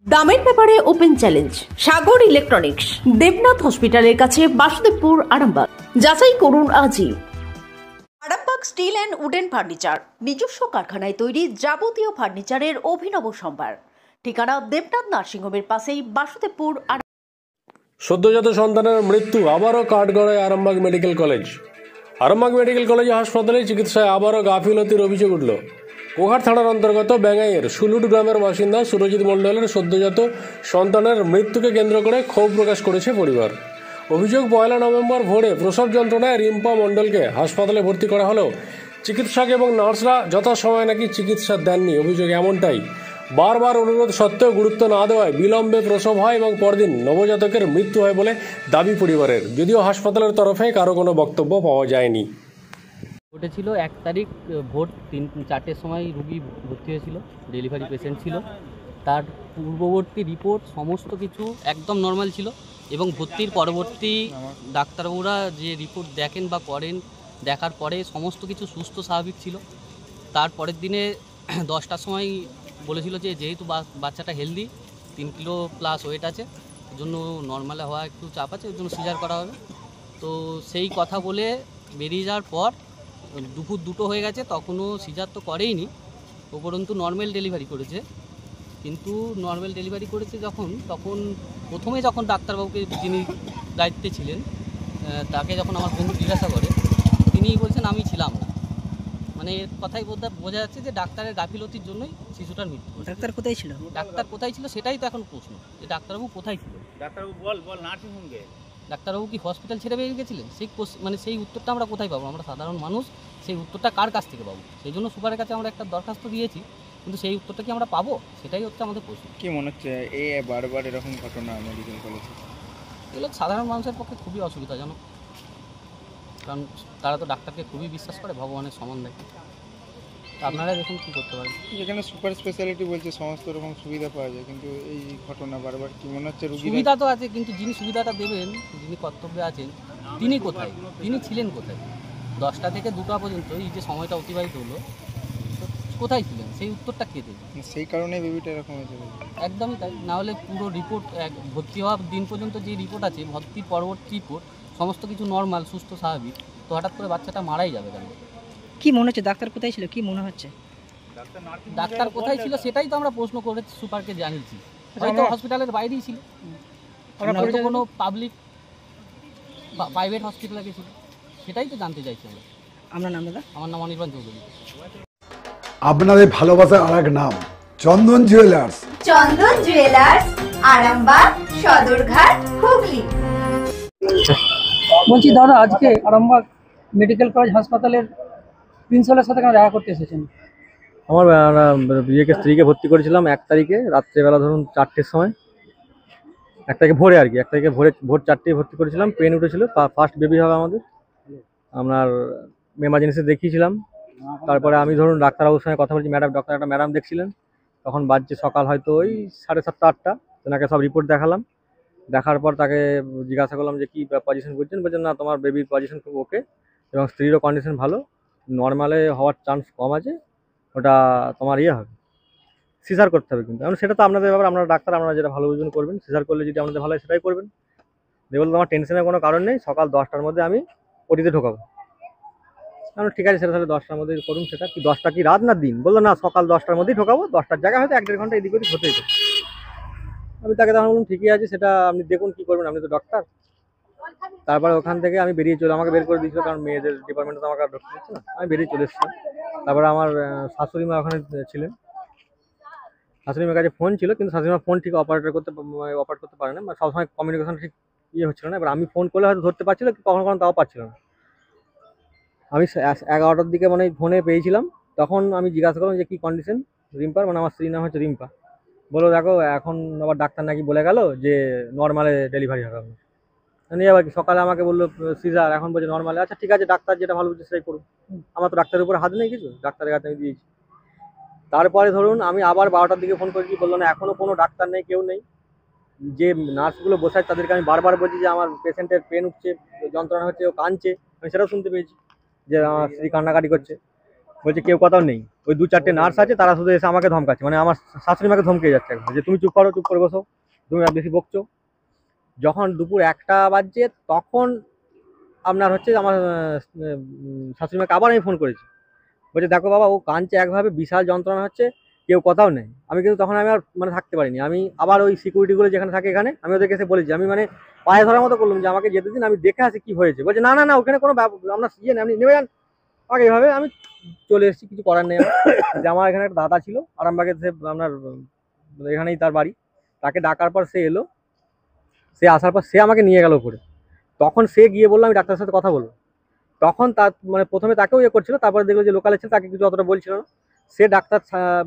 দামের ব্যাপারে open challenge সাগর electronics, Debnath হসপিটালের কাছে, বাসুদেবপুর, আরামবাগ। যাচাই করুন আজই। Arambagh steel and wooden furniture, নিজস্ব কারখানায় তৈরি যাবতীয় ফার্নিচারের অভিনব সম্ভার। ঠিকানা দেবনাথ নার্সিংহোমের পাশেই, বাসুদেবপুর। সদ্যজাত সন্তানের মৃত্যু আবারও কাঠগড়ায় Arambagh medical college. Arambagh medical college হাসপাতালে চিকিৎসায় আবারও গাফিলতির অভিযোগ উঠল। কোঘাট থানার অন্তর্গত ব্যাঙ্গাইয়ের সুলুট গ্রামের বাসিন্দা সুরজিৎ মণ্ডলের সদ্যজাত সন্তানের মৃত্যুকে কেন্দ্র করে ক্ষোভ প্রকাশ করেছে পরিবার। অভিযোগ, 1 নভেম্বর ভোরে প্রসব যন্ত্রণায় রিম্পা মণ্ডলকে হাসপাতালে ভর্তি করা হলেও চিকিৎসক এবং নার্সরা যথাসময়ে নাকি চিকিৎসা দেননি। অভিযোগ এমনটাই, বারবার অনুরোধ সত্ত্বেও গুরুত্ব না দেওয়ায় বিলম্বে প্রসব হয় এবং পরদিন নবজাতকের মৃত্যু হয় বলে দাবি পরিবারের, যদিও হাসপাতালের তরফে কারো কোনো বক্তব্য পাওয়া যায়নি। ঘটেছিল 1 তারিখ ভোর 3-4টের সময় রুগী ভর্তি হয়েছিল, ডেলিভারি পেশেন্ট ছিল। তার পূর্ববর্তী রিপোর্ট সমস্ত কিছু একদম নর্মাল ছিল এবং ভর্তির পরবর্তী ডাক্তারবাবুরা যে রিপোর্ট দেখেন বা করেন, দেখার পরে সমস্ত কিছু সুস্থ স্বাভাবিক ছিল। তার পরের দিনে 10টার সময় বলেছিল যে যেহেতু বাচ্চাটা হেলদি, 3 কিলো প্লাস ওয়েট আছে, ওই জন্য নর্মালে হওয়া একটু চাপ আছে, ওই জন্য সিজার করা হবে। তো সেই কথা বলে বেরিয়ে যাওয়ার পর দুপুর 2টো হয়ে গেছে, তখনও সিজার তো করেইনি, উপরন্তু নর্মাল ডেলিভারি করেছে। কিন্তু নর্মাল ডেলিভারি করেছে তখন প্রথমে যখন ডাক্তারবাবুকে, যিনি দায়িত্বে ছিলেন, তাকে যখন আমার বন্ধু জিজ্ঞাসা করে, তিনি বলছেন আমি ছিলাম না। মানে এর কথাই বোঝা যাচ্ছে যে ডাক্তারের গাফিলতির জন্যই শিশুটার মৃত্যু। ডাক্তার কোথায় ছিল? ডাক্তার কোথায় ছিল সেটাই তো এখন প্রশ্ন, যে ডাক্তারবাবু কোথায় ছিল। ডাক্তারবাবু বল নার্সিংহোমে। ডাক্তারবাবু কি হসপিটাল ছেড়ে বেরিয়ে গেছিলেন? সেই উত্তরটা আমরা কোথায় পাবো? আমরা সাধারণ মানুষ, সেই উত্তরটা কার কাছ থেকে পাবো? সেই জন্য সুপারের কাছে আমরা একটা দরখাস্ত দিয়েছি, কিন্তু সেই উত্তরটা কি আমরা পাবো? সেটাই হচ্ছে আমাদের প্রশ্ন। কি মনে হচ্ছে এই বারবার এরকম ঘটনা মেডিকেল কলেজে? এগুলো সাধারণ মানুষের পক্ষে খুবই অসুবিধাজনক, কারণ তারা তো ডাক্তারকে খুবই বিশ্বাস করে, ভগবানের সমান দেখে। আপনারা দেখুন কী করতে পারেন। যেখানে সুপার স্পেশালিটি বলছে সমস্ত রকম সুবিধা পাওয়া যায়, কিন্তু এই ঘটনা বারবার কি মনে হচ্ছে? সুবিধা তো আছে, কিন্তু যিনি সুবিধাটা দেবেন, যিনি কর্তব্যে আছেন, তিনি কোথায়? তিনি ছিলেন কোথায়? 10টা থেকে 2টা পর্যন্ত এই যে সময়টা অতিবাহিত হলো, কোথায় ছিলেন? সেই উত্তরটা কে দেবে? সেই কারণে বেবিটা এরকম হয়েছে। একদমই তাই, না হলে পুরো রিপোর্ট, ভর্তি হওয়ার দিন পর্যন্ত যে রিপোর্ট আছে, ভর্তির পরবর্তী রিপোর্ট সমস্ত কিছু নর্মাল, সুস্থ, স্বাভাবিক, তো হঠাৎ করে বাচ্চাটা মারাই যাবে কেন? কি মনে হচ্ছে ডাক্তার কোথায় ছিল? কি মনে হচ্ছে ডাক্তার কোথায় ছিল সেটাই তো আমরা প্রশ্ন করে সুপারকে জানিয়েছি। হয়তো হসপিটালের বাইরেই ছিল, হয়তো কোনো পাবলিক বা প্রাইভেট হসপিটালে গেছিল, সেটাই তো জানতে চাইছি আমরা। আপনার নাম দাদা? আমার নাম অনির্বাণ চৌধুরী। আপনাদের ভালোবাসার আরেক নাম চন্দন জুয়েলার্স। চন্দন জুয়েলার্স, আরামবাগ, সদরঘাট, হুগলি। বলছি দাদা, আজকে আরামবাগ মেডিকেল কলেজ হাসপাতালের প্রিন্সিপালের সাথে কেন দেখা করতে এসেছেন? আমার স্ত্রীকে ভর্তি করেছিলাম 1 তারিখে রাত্রেবেলা, ধরুন 4টের সময়, 1 তারিখে ভোরে আর কি, 1 তারিখে ভোর 4টায় ভর্তি করেছিলাম। পেন উঠেছিল, ফার্স্ট বেবি হবে আমাদের। আপনার এমার্জেন্সি দেখিয়েছিলাম। তারপরে আমি ধরুন ডাক্তারবাবুর সঙ্গে কথা বলছি, একটা ম্যাডাম দেখছিলেন। তখন বাজছে সকাল হয়তো ওই 7:30-8টা। ওনাকে সব রিপোর্ট দেখালাম। দেখার পর তাকে জিজ্ঞাসা করলাম যে কী পজিশন করছেন। বলছেন না, তোমার বেবির পজিশন খুব ওকে এবং স্ত্রীরও কন্ডিশন ভালো, নর্মালে হওয়ার চান্স কম আছে, ওটা তোমার হবে, সিজার করতে হবে। কিন্তু এখন সেটা তো আপনাদের ব্যাপার, আপনারা ডাক্তার, আপনারা যেটা ভালো বুঝবেন করবেন। সিজার করলে যদি আপনাদের ভালো হয় সেটাই করবেন। বললো তোমার টেনশনের কোনো কারণ নেই, সকাল 10টার মধ্যে আমি ওটিতে ঢোকাবো। আমরা ঠিক আছে, সেটা তাহলে 10টার মধ্যে করুন। সেটা কি 10টা কি রাত না দিন? বললো না, সকাল 10টার মধ্যেই ঢোকাবো, 10টার জায়গায় হয়তো 1-1.5 ঘন্টা এদিক ওদিক হতেই পারে। আমি তাকে তখন বললাম ঠিকই আছে, সেটা আপনি দেখুন কী করবেন, আপনি তো ডক্টর। তারপরে ওখান থেকে আমি বেরিয়ে আমাকে বের করে দিয়েছিল, কারণ মেয়েদের ডিপার্টমেন্টে তো আমাকে আর ঢুকতে দিচ্ছে না। আমি বেরিয়ে চলে এসেছিলাম। তারপরে আমার শাশুড়ি মা ওখানে ছিলেন, শাশুড়ি মার কাছে ফোন ছিল, কিন্তু শাশুড়ি মা ফোন ঠিক অপারেট করতে পারে না, মানে সবসময় কমিউনিকেশন ঠিক হচ্ছিল না। এবার আমি ফোন করলে হয়তো ধরতে পারছিল, কখনো কখনো তাও পাচ্ছিল না। আমি 11টার দিকে মানে ফোনে পেয়েছিলাম। তখন আমি জিজ্ঞাসা করলাম যে কী কন্ডিশন রিম্পার, মানে আমার স্ত্রীর নাম হচ্ছে রিম্পা। বলো দেখো, এখন আবার ডাক্তার নাকি বলে গেল যে নর্মালে ডেলিভারি হবে আপনার। নিয়ে আবার সকালে আমাকে বললো সিজার, এখন বলছে নর্মালে। আচ্ছা ঠিক আছে, ডাক্তার যেটা ভালো বুঝছে সেটাই করুন। আমার তো ডাক্তারের উপরে হাত নেই কিছু, ডাক্তারের কাছে আমি দিয়েছি। তারপরে ধরুন আমি আবার 12টার দিকে ফোন করেছি, বললো না এখনও কোনো ডাক্তার নেই, কেউ নেই। যে নার্সগুলো বসায় তাদেরকে আমি বারবার বলছি যে আমার পেশেন্টের পেন উঠছে, যন্ত্রণা হচ্ছে, ও কাঁদছে, আমি সেটাও শুনতে পেয়েছি যে আমার স্ত্রী কান্নাকাটি করছে। বলছে কেউ কোথাও নেই, ওই 2-4টে নার্স আছে, তারা শুধু এসে আমাকে ধমকাচ্ছে, মানে আমার শাশুড়ি মাকে ধমকে যাচ্ছে একদম, যে তুমি চুপ করে বসো, তুমি আর বেশি বকছো। যখন দুপুর 1টা বাজছে তখন আপনার হচ্ছে আমার শাশুড়ি মাকে আবার আমি ফোন করেছি, বলছে দেখো বাবা ও কাঁদছে একভাবে, বিশাল যন্ত্রণা হচ্ছে, কেউ কথাও নেই। আমি কিন্তু তখন আমি আর মানে থাকতে পারিনি, আমি আবার ওই সিকিউরিটিগুলো যেখানে থাকে এখানে আমি ওদেরকে এসে বলেছি, আমি মানে পায়ে ধরার মতো করলাম যে আমাকে যেতে দিন, আমি দেখে আসি কি হয়েছে। বলছে না না না ওখানে কোনো আমরা ইয়ে নেই, আপনি নেমে যান। আমাকে এইভাবে আমি চলে এসেছি, কিছু করার নেই আমার। যে আমার এখানে একটা দাদা ছিল আরামবাগে, সে আপনার এখানেই তার বাড়ি, তাকে ডাকার পর সে এলো, সে আসার পর সে আমাকে নিয়ে গেল উপরে। তখন সে গিয়ে বললো আমি ডাক্তারের সাথে কথা বলবো। তখন তার মানে প্রথমে তাকেও ইয়ে করছিল, তারপরে দেখলো যে লোকালে ছিল, তাকে কিছু অতটা বলছিল না। সে ডাক্তার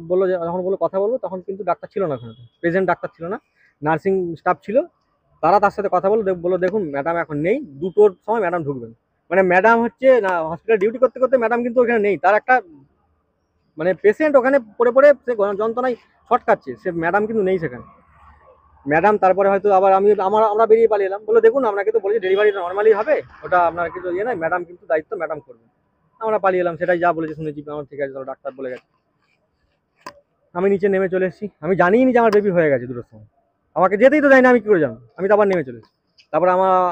বললো যে যখন বললো কথা বলবো, তখন কিন্তু ডাক্তার ছিল না ওখানে, প্রেজেন্ট ডাক্তার ছিল না, নার্সিং স্টাফ ছিল। তারা তার সাথে কথা বললো দেখুন ম্যাডাম এখন নেই, 2টোর সময় ম্যাডাম ঢুকবেন। মানে ম্যাডাম হচ্ছে না হসপিটাল ডিউটি করতে করতে ম্যাডাম কিন্তু ওখানে নেই, তার একটা মানে পেশেন্ট ওখানে পড়ে সে যন্ত্রণায় শর্ট খাচ্ছে, সে ম্যাডাম কিন্তু নেই সেখানে। ম্যাডাম তারপরে হয়তো আবার আমরা বেরিয়ে পালিয়ে এলাম, বললো দেখুন আপনাকে তো বলেছি ডেলিভারিটা নর্মালি হবে, ওটা আপনার কিছু ইয়ে নয়, ম্যাডাম কিন্তু দায়িত্ব ম্যাডাম করবে। আমরা পালিয়ে এলাম, সেটাই যা বলেছে শুনেছি, আমার ঠিক আছে চলো ডাক্তার বলে গেছে। আমি নিচে নেমে চলে এসেছি, আমি জানিই নি যে আমার বেবি হয়ে গেছে 2টোর সময়, আমাকে যেতেই তো যায়নি, আমি কি করে জানবো। আমি তো আবার নেমে চলে এসেছি। তারপর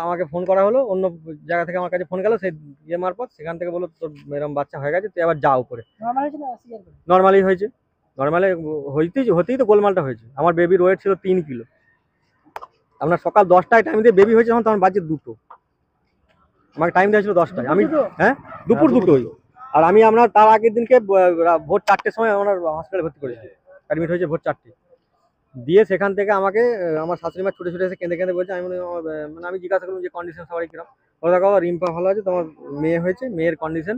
আমাকে ফোন করা হলো, অন্য জায়গা থেকে আমার কাছে ফোন গেল, সেই ইয়ে মারফত, সেখান থেকে বললো তোর এরকম বাচ্চা হয়ে গেছে, তুই আবার যা উপরে। নর্মালি হয়েছে, নর্মালি হতেই তো গোলমালটা হয়েছে। আমার বেবির ওয়েট ছিল 3 কিলো। আপনার সকাল 10টায় টাইম দিয়ে বেবি হয়েছে, তখন বাজে 2টো, আমাকে টাইম দেওয়া ছিল 10টায়। আমি হ্যাঁ দুপুর 2টোই। আর আমি আপনার তার আগের দিনকে ভোর 4টের সময় আমার হসপিটালে ভর্তি করেছি, অ্যাডমিট হয়েছে ভোর 4টে দিয়ে। সেখান থেকে আমাকে আমার শাশুড়ি মা ছুটে এসে কেঁদে বলছে, আমি মানে আমি জিজ্ঞাসা করলাম যে কন্ডিশন সবাই কিরকম। ওরা দেখো রিম্পা ভালো আছে, তোমার মেয়ে হয়েছে, মেয়ের কন্ডিশন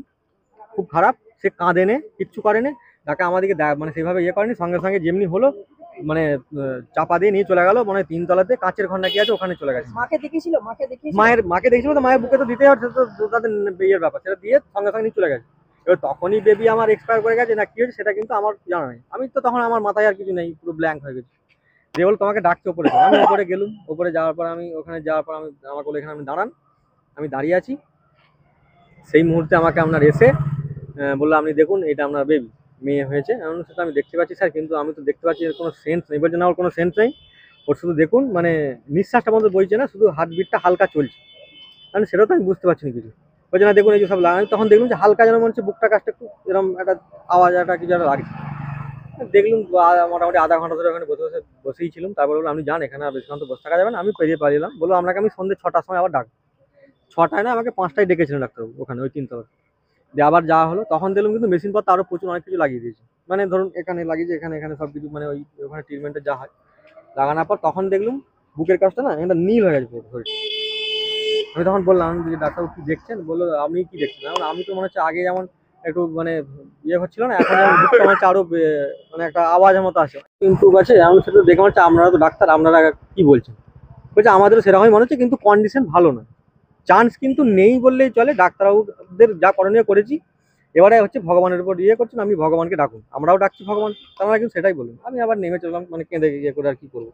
খুব খারাপ, সে কাঁদেনে, কিচ্ছু করেনি, তাকে আমাদেরকে মানে সেভাবে ইয়ে করেনি, সঙ্গে সঙ্গে যেমনি হলো মানে চাপা দিয়ে নিয়ে চলে গেল, মানে 3 তলাতে কাঁচের ঘর নাকি আছে, ওখানে চলে গেছে। মাকে দেখেছিল তো মায়ের বুকে তো দিতেই হবে, তো তাদের বিয়ের ব্যাপার, সেটা দিয়ে সঙ্গে সঙ্গে নিয়ে চলে গেছে। এবার তখনই বেবি আমার এক্সপায়ার করে গেছে না কি হয়েছে সেটা কিন্তু আমার জানা নেই। আমি তো তখন আমার মাথায় আর কিছু নেই, পুরো ব্ল্যাঙ্ক হয়ে গেছে। যে বল তোমাকে ডাকছে ওপরে, আমি ওপরে গেলুম, ওপরে যাওয়ার পর আমি ওখানে যাওয়ার পর আমি আমাকে বলে এখানে আমি দাঁড়ান, আমি দাঁড়িয়ে আছি। সেই মুহূর্তে আমাকে আপনার এসে বললো আপনি দেখুন এটা আপনার বেবি, মেয়ে হয়েছে। এমন সেটা আমি দেখতে পাচ্ছি স্যার, কিন্তু আমি তো দেখতে পাচ্ছি এর কোনো সেন্স নেই। বলছে না ওর কোনো সেন্স নেই, ওর শুধু দেখুন মানে নিঃশ্বাসটা বন্ধ বইছে না, শুধু হার্টবিটটা হালকা চলছে, মানে সেটাও তো আমি বুঝতে পারছি না কিছু। বলছে না দেখুন এই যে সব লাগানো, তখন দেখলাম যে হালকা যেন মনে হচ্ছে বুকটা কাজটা একটু এরকম একটা আওয়াজ একটা কিছু একটা লাগছে। দেখলুম মোটামুটি আধা ঘন্টা ধরে ওখানে বসেই ছিলাম। তারপর বললো আপনি যান, এখানে আর বেশিক্ষণ তো বসে থাকা যাবে না। আমি পেরিয়ে পালিলাম, বললো আপনাকে আমি সন্ধ্যে 6টার সময় আবার ডাক, 6টায় না আমাকে 5টায় ডেকেছিলেন ডাক্তারবাবু ওখানে ওই 3 তলা দিয়ে। আবার যাওয়া হলো, তখন দেখলাম কিন্তু মেশিনপত্র আরো প্রচুর অনেক কিছু লাগিয়ে দিয়েছে, মানে ধরুন এখানে লাগিয়েছে, এখানে সব কিছু, মানে ওই ওখানে ট্রিটমেন্টে যা হয় লাগানোর পর তখন দেখলাম বুকের কাজটা না এটা নীল হয়ে গেছে পুরো শরীর। আমি তখন বললাম যে ডাক্তারবাবু কি দেখছেন, বললো আপনি কি দেখছেন। আমি তো মনে হচ্ছে আগে যেমন একটু মানে ইয়ে হচ্ছিল না, এখন যেমন বুকটা মনে হচ্ছে আরো মানে একটা আওয়াজের মতো আছে, ইমপ্রুভ আছে। এমন সেটা দেখে মনে হচ্ছে আপনারা তো ডাক্তার, আপনারা কি বলছেন। বলছে আমাদেরও সেরকমই মনে হচ্ছে, কিন্তু কন্ডিশন ভালো না, চান্স কিন্তু নেই বললেই চলে। ডাক্তারবাবুদের যা করণীয় করেছি, এবারে হচ্ছে ভগবানের উপর ইয়ে করছেন, আমি ভগবানকে ডাকুন, আমরাও ডাকছি ভগবান, তারা কিন্তু সেটাই বলুন। আমি আবার নেমে চললাম, মানে কেঁদে ইয়ে করে আর কি করবো।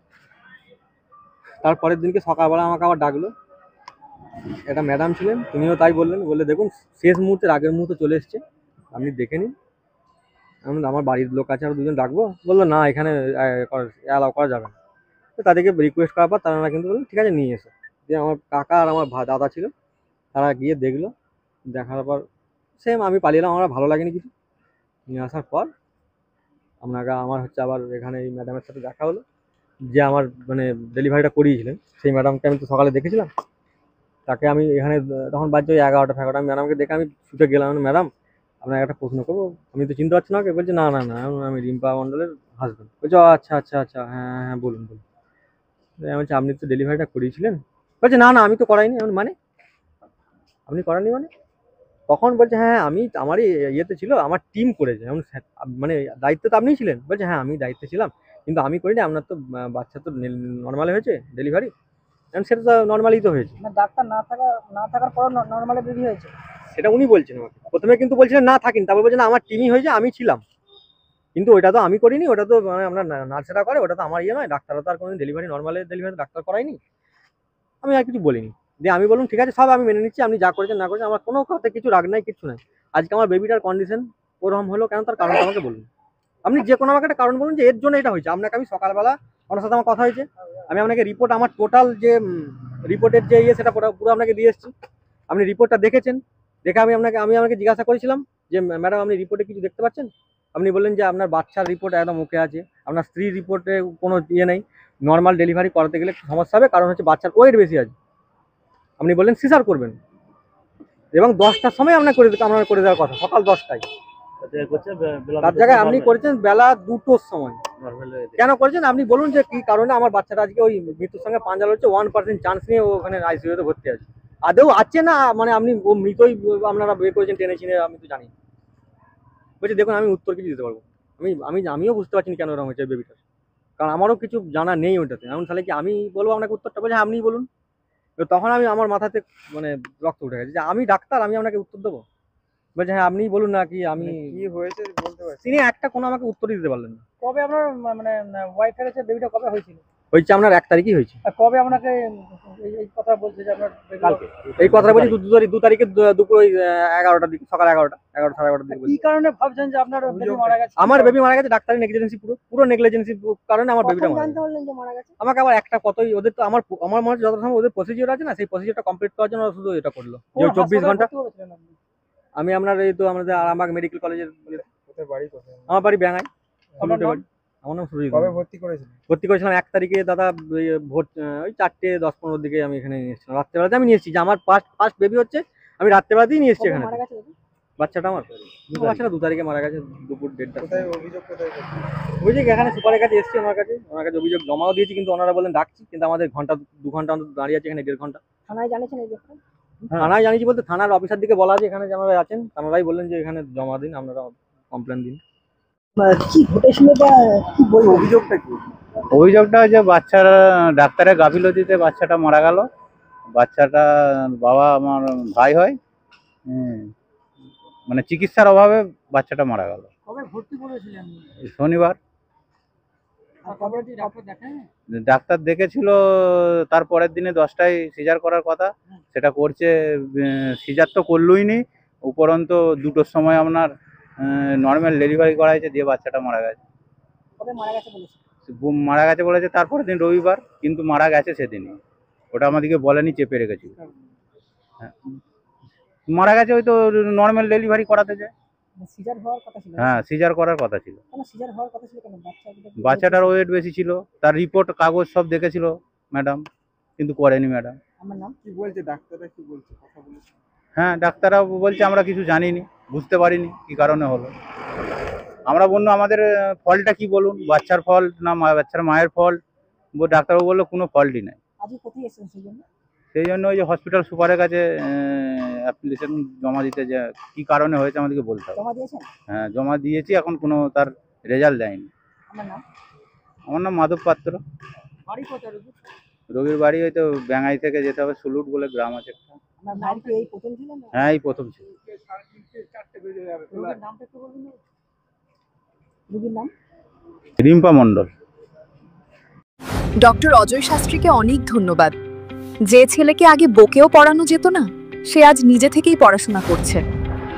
তারপরের দিনকে সকালবেলা আমাকে আবার ডাকলো, একটা ম্যাডাম ছিলেন, তিনিও তাই বললেন, বলে দেখুন শেষ মুহূর্তের আগের মুহূর্তে চলে এসছে, আপনি দেখে নিন। আমার বাড়ির লোক আছে আরো 2জন ডাকবো, বললো না এখানে অ্যালাউ করা যাবে না। তো তাদেরকে রিকোয়েস্ট করার পর তারা কিন্তু বললেন ঠিক আছে নিয়ে এসো। যে আমার কাকা আর আমার দাদা ছিল, তারা গিয়ে দেখলো, দেখার পর সেম আমি পালিয়ে এলাম, আমার ভালো লাগেনি কিছু। নিয়ে আসার পর আমার হচ্ছে আবার এখানে এই ম্যাডামের সাথে দেখা হলো, যে আমার মানে ডেলিভারিটা করিয়েছিলেন, সেই ম্যাডামকে আমি তো সকালে দেখেছিলাম। তাকে আমি এখানে তখন বাজছে ওই 11টা 11টা, আমি ম্যাডামকে দেখে আমি ছুটে গেলাম, ম্যাডাম আপনার একটা প্রশ্ন করবো, আমি তো চিনতে পারছি না ওকে। বলছে না না না আমি রিম্পা মণ্ডলের হাজব্যান্ড। বলছে আচ্ছা আচ্ছা আচ্ছা হ্যাঁ হ্যাঁ বলুন বলুন। আমি বলছি আপনি তো ডেলিভারিটা করিয়েছিলেন। বলছে না না আমি তো করাইনি। মানে আপনি করাননি মানে? তখন বলছে হ্যাঁ আমি আমারই ইয়েতে ছিল, আমার টিম করেছে। মানে দায়িত্ব তো আপনিই ছিলেন। বলছে হ্যাঁ আমি দায়িত্বে ছিলাম, কিন্তু আমি করিনি, আপনার তো বাচ্চা তো নর্মালি হয়েছে ডেলিভারি, সেটা তো নর্মালি তো হয়েছে। ডাক্তার না থাকার পর নর্মালি বেবি হয়েছে, সেটা উনি বলছেন আমাকে। প্রথমে কিন্তু বলছিলেন না থাকিন, তারপর বলছেন আমার টিমই হয়েছে, আমি ছিলাম, কিন্তু ওটা তো আমি করিনি, ওটা তো মানে আমরা নার্সেরা করে, ওটা তো আমার ইয়ে নয়। ডাক্তাররা তো আর কোনো ডেলিভারি নর্মালি ডেলিভারি ডাক্তার করায়নি। আমি আর কিছু বলিনি, দিয়ে আমি বললাম ঠিক আছে সব আমি মেনে নিচ্ছি, আপনি যা করেছেন না করেছেন, আমার কোনো কথা কিছু রাগ নাই, কিছু নাই। আজকে আমার বেবিটার কন্ডিশন ওরকম হলো কেন, তার কারণটা আমাকে বলুন। আপনি যে কোনো আমাকে একটা কারণ বলুন যে এর জন্য এটা হয়েছে। আপনাকে আমি সকালবেলা ওনার সাথে আমার কথা হয়েছে, আমি আপনাকে রিপোর্ট, আমার টোটাল যে রিপোর্টের যে সেটা পুরো আপনাকে দিয়ে এসেছি। আপনি রিপোর্টটা দেখেছেন, দেখে আমি আপনাকে জিজ্ঞাসা করেছিলাম যে ম্যাডাম আপনি রিপোর্টে কিছু দেখতে পাচ্ছেন? আপনি বললেন যে আপনার বাচ্চার রিপোর্ট একদম ওকে আছে, আপনার স্ত্রীর রিপোর্টে কোনো নেই, নর্মাল ডেলিভারি করাতে গেলে একটু সমস্যা হবে, কারণ হচ্ছে বাচ্চার ওয়েট বেশি আছে। আপনি বললেন সিজার করবেন, এবং 10টার সময় আপনার করে দেওয়ার কথা, সকাল 10টায়। তার জায়গায় আপনি করেছেন বেলা 2টোর সময়। কেন করেছেন আপনি বলুন, যে কি কারণে আমার বাচ্চাটা আজকে ওই মৃত্যুর সঙ্গে পাঞ্জা লড়ছে, 1% চান্স নিয়ে ওখানে আইসিইউতে ভর্তি আছে। আদৌ আছে না মানে আপনি ও মৃতই আপনারা বের করেছেন টেনে চিনে, আমি তো জানি। বলছি দেখুন আমি উত্তর কিছু দিতে পারবো, আমিও বুঝতে পারছি না কেন এরকম হয়েছে বেবিটার, কারণ আমারও কিছু জানা নেই ওইটাতে। এমন তাহলে কি আমি বলবো আপনাকে উত্তরটা? বলছে আপনিই বলুন। তখন আমার মাথাতে মানে রক্ত উঠে গেছে যে আমি ডাক্তার, আমি আপনাকে উত্তর দেবো? বলছে হ্যাঁ আপনিই বলুন না, কি আমি কি হয়েছে বলতে পারছি। তিনি একটা কোনো আমাকে উত্তরই দিতে পারলেন না। কবে আপনার মানে ওয়াইফের কাছে বেবিটা কবে হয়েছিল? হয়েছে আপনার 1 তারিখই হয়েছে। আর কবে আপনাকে এই কথা বলছে যে আপনার কালকে এই কথা বলছি 2 তারিখে দুপুর ওই 11টার দিকে, সকাল 11টা 11 সাড়ে 11টার দিকে। কি কারণে ভাবছেন যে আপনার বেবি মারা গেছে? আমার বেবি মারা গেছে ডাক্তারি নেগলিজেন্সি, পুরো নেগলিজেন্সি কারণে আমার বেবিটা মারা জানতে গেছে। পারলেন যে মারা গেছে? আমাকে আবার একটা কতই ওদের তো আমার মনে হচ্ছে যত সময় ওদের প্রসিডিওর আছে না, সেই প্রসিডিওরটা কমপ্লিট করার জন্য শুধু এটা করলো যে 24 ঘন্টা। আমি আপনার এই তো আমাদের আরামবাগ মেডিকেল কলেজের, কোথায় বাড়ি কোথায়? আমার বাড়ি ব্যাঙ্গাই। আমার নাম? আমার নাম সুরজিৎ। কবে ভর্তি করেছিলেন? 1 তারিখে দাদা, ভোর ওই 4:10-15 দিকে আমি এখানে নিয়ে এসেছিলাম। রাত্রেবেলাতে আমি নিয়ে এসেছি, যে আমার ফার্স্ট বেবি হচ্ছে, আমি রাত্রেবেলাতেই নিয়ে এসেছি এখানে। বাচ্চাটা আমার 2 তারিখে মারা গেছে দুপুর 1:30টা। কোথায় অভিযোগ কোথায়? অভিযোগ এখানে সুপারের কাছে এসেছি, ওনার কাছে অভিযোগ জমাও দিয়েছি, কিন্তু ওনারা বলেন ডাকছি, কিন্তু আমাদের 2 ঘন্টা অন্তত দাঁড়িয়ে আছে এখানে, 1.5 ঘন্টা। থানায় জানিয়েছেন এই ব্যাপারে? থানায় জানিয়েছি বলতে থানার অফিসার দিকে বলা আছে এখানে যে আপনারা আছেন, তারাই বললেন যে এখানে জমা দিন, আপনারা কমপ্লেন দিন। কি ঘটেছিল বা কি বলবো, অভিযোগটা কি? অভিযোগটা যে বাচ্চারা ডাক্তারের গাফিলতিতে বাচ্চাটা মারা গেল। বাচ্চাটা বাবা আমার ভাই হয়, মানে চিকিৎসার অভাবে বাচ্চাটা মারা গেল। কবে ভর্তি করেছিলেন? শনিবার। কবে ডাক্তার দেখেন? ডাক্তার দেখেছিল, তার পরের দিনে 10টায় সিজার করার কথা, সেটা করছে। সিজার তো করলই নি, উপরন্ত 2টোর সময় আপনার নর্মাল ডেলিভারি করা হয়েছে, দিয়ে বাচ্চাটা মারা গেছে। কবে মারা গেছে বলেছে? মারা গেছে বলেছে তারপরের দিন রবিবার, কিন্তু মারা গেছে সেদিনই। ওটা আমাদেরকে বলেনি, চেপে রেখেছিল। মারা গেছে ওই তো নর্মাল ডেলিভারি করাতে যায়। সিজার হওয়ার কথা ছিল? হ্যাঁ সিজার করার কথা ছিল। কেন সিজার হওয়ার কথা ছিল কেন? বাচ্চাটার ওয়েট বেশি ছিল, তার রিপোর্ট কাগজ সব দেখেছিল ম্যাডাম, কিন্তু করেনি ম্যাডাম। আমার নাম কি বলছে ডাক্তাররা, কি বলছে, কথা বলেছে? হ্যাঁ ডাক্তাররা বলছে আমরা কিছু জানিনি, বুঝতে পারিনি কি কারণে হলো। আমরা বললো আমাদের ফলটা কি বলুন, বাচ্চার ফল না বাচ্চার মায়ের ফল? ডাক্তারবাবু বললো কোনো ফল্টই নাই। আজকে কোথায় এসেছেন সেই জন্য ওই যে হসপিটাল সুপারের কাছে অ্যাপ্লিকেশন জমা দিতে, যে কি কারণে হয়েছে আমাদেরকে বলতে হবে। জমা দিয়েছেন? হ্যাঁ জমা দিয়েছি, এখন কোনো তার রেজাল্ট দেয়নি। আমার নাম? আমার নাম মাধব পাত্র। বাড়ি কোথায়? রোগীর বাড়ি হয়তো ব্যাঙ্গাই থেকে যেতে হবে, সুলুট বলে গ্রাম আছে একটা। আপনার নাম কি এই প্রথম ছিল না? হ্যাঁ এই প্রথম ছিল। রোগীর নামটা একটু বলুন। রোগীর নাম? রিম্পা মণ্ডল। ডক্টর অজয় শাস্ত্রীকে অনেক ধন্যবাদ। যে ছেলেকে আগে বকেও পড়ানো যেত না, সে আজ নিজে থেকেই পড়াশোনা করছে।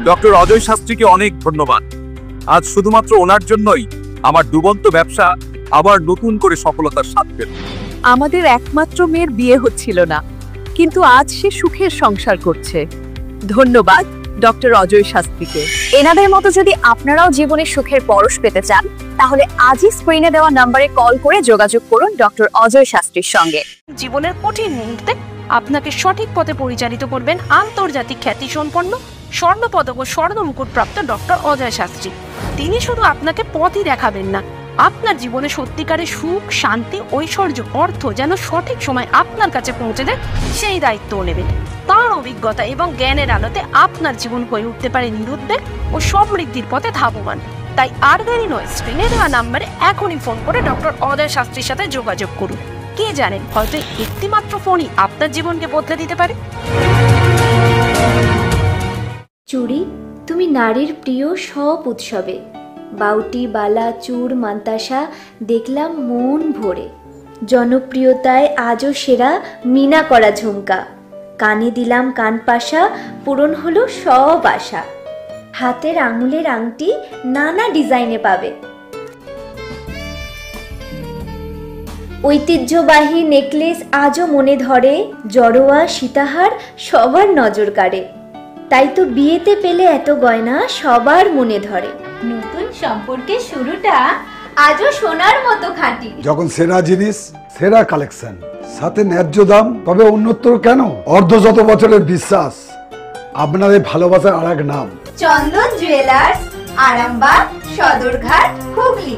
ডক্টর অজয় শাস্ত্রীকে অনেক ধন্যবাদ। আজ শুধুমাত্র ওনার জন্যই আমার ডুবন্ত ব্যবসা আবার নতুন করে সফলতার স্বাদ পেল। আমাদের একমাত্র মেয়ের বিয়ে হচ্ছিল না, কিন্তু আজ সে সুখের সংসার করছে। ধন্যবাদ ডক্টর অজয় শাস্ত্রীকে। এনাদের মতো যদি আপনারাও জীবনে সুখের পরশ পেতে চান, তাহলে আজই স্ক্রিনে দেওয়া নম্বরে কল করে যোগাযোগ করুন ডক্টর অজয় শাস্ত্রীর সঙ্গে। জীবনের কঠিন মুহূর্তে আপনাকে সঠিক পথে পরিচালিত করবেন আন্তর্জাতিক খ্যাতিসম্পন্ন স্বর্ণপদক ও স্বর্ণ মুকুট প্রাপ্ত ডক্টর অজয় শাস্ত্রী। তিনি শুধু আপনাকে পথই দেখাবেন না, আপনার জীবনে সত্যিকারের সুখ, শান্তি, ঐশ্বর্য, অর্থ যেন সঠিক সময় আপনার কাছে পৌঁছে দেয়, সেই দায়িত্বও নেবেন। তার অভিজ্ঞতা এবং জ্ঞানের আলোতে আপনার জীবন হয়ে উঠতে পারে নিরুদ্বেগ ও সমৃদ্ধির পথে ধাবমান। তাই আর দেরি নয়, স্ক্রিনে দেওয়া নাম্বারে এখনই ফোন করে ডক্টর অজয় শাস্ত্রীর সাথে যোগাযোগ করুন। কে জানেন, হয়তো একটি মাত্র ফোনই আপনার জীবনকে বদলে দিতে পারে। চুড়ি, তুমি নারীর প্রিয় সব উৎসবে। বাউটি, বালা, চূড়, মান্তাসা দেখলাম মন ভরে। জনপ্রিয়তায় আজও সেরা মিনা করা ঝুমকা। কানে দিলাম কানপাশা, পূরণ হলো সব আশা। হাতের আঙুলের আংটি নানা ডিজাইনে পাবে। ঐতিহ্যবাহী নেকলেস আজও মনে ধরে, জড়োয়া সীতাহার সবার নজর কাড়ে। তাই তো বিয়েতে পেলে এত গয়না সবার মনে ধরে। নতুন সম্পর্কের শুরুটা আজও সোনার মতো খাঁটি। যখন সেরা জিনিস, সেরা কালেকশন, সাথে ন্যায্য দাম, তবে উন্নতর কেন? অর্ধশত বছরের বিশ্বাস, আপনাদের ভালোবাসার আর এক নাম চন্দন জুয়েলার্স, আরামবাগ, সদরঘাট, হুগলি।